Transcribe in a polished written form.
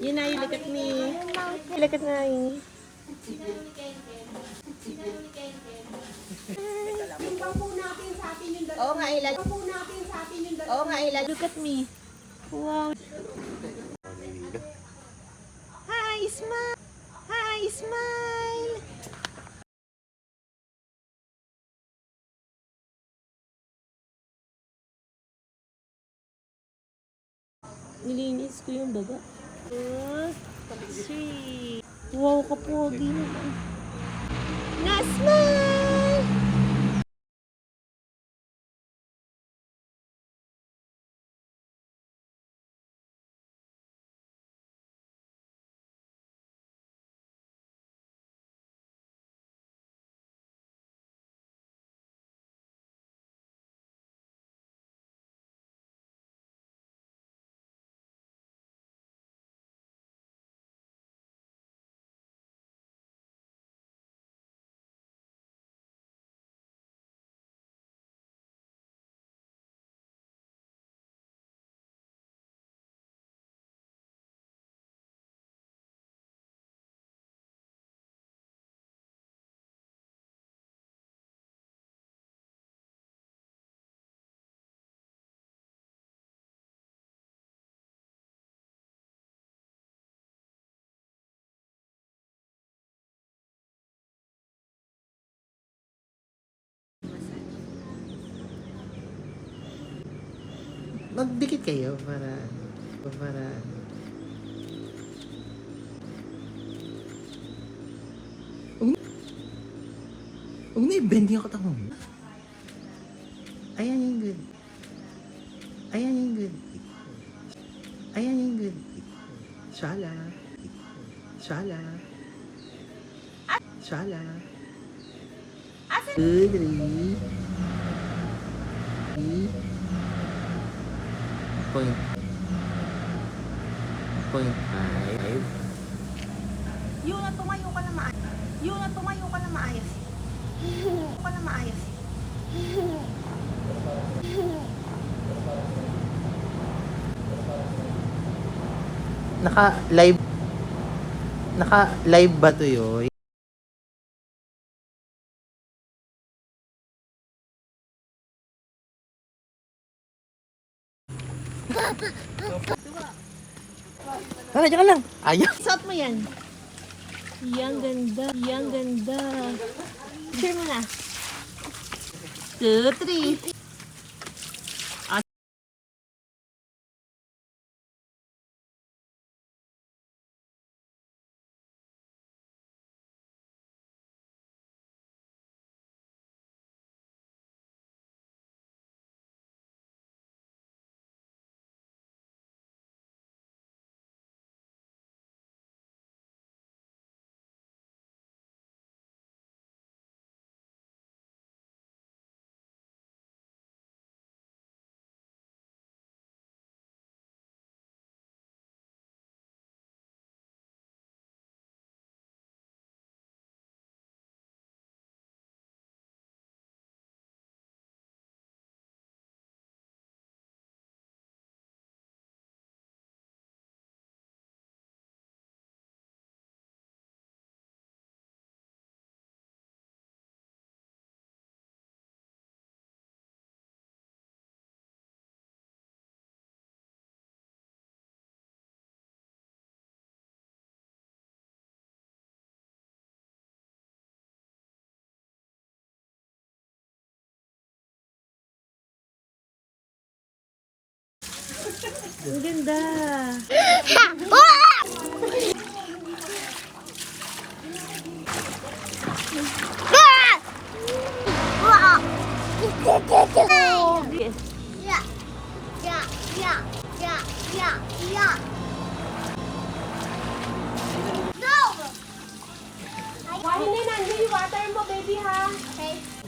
Yun na, you look at me. Look at me. Oo nga, Ila. Oo nga, Ila. Look at me. Wow. Hi, smile. Hi, smile. Nilinis ko yung baga. Sweet. Wow, kapogi naman. Na-smile! Magdikit kayo para Huwag na i-bending ako tamo. Ayan yung good. Ayan yung good. Ayan yung good. Shala. Shala. Shala. Good, Ray. Point 5. Yun na, tumayo ka na maayos. Yun na, tumayo ka na maayos. Ka na maayos. Naka-live ba to yun? Diyan ka lang. Ayaw. Suot mo yan. Yang ganda. Yang ganda. Share mo na. 2, 3. Ang ganda. Why hindi nandiyan yung water mo, baby, ha? Okay.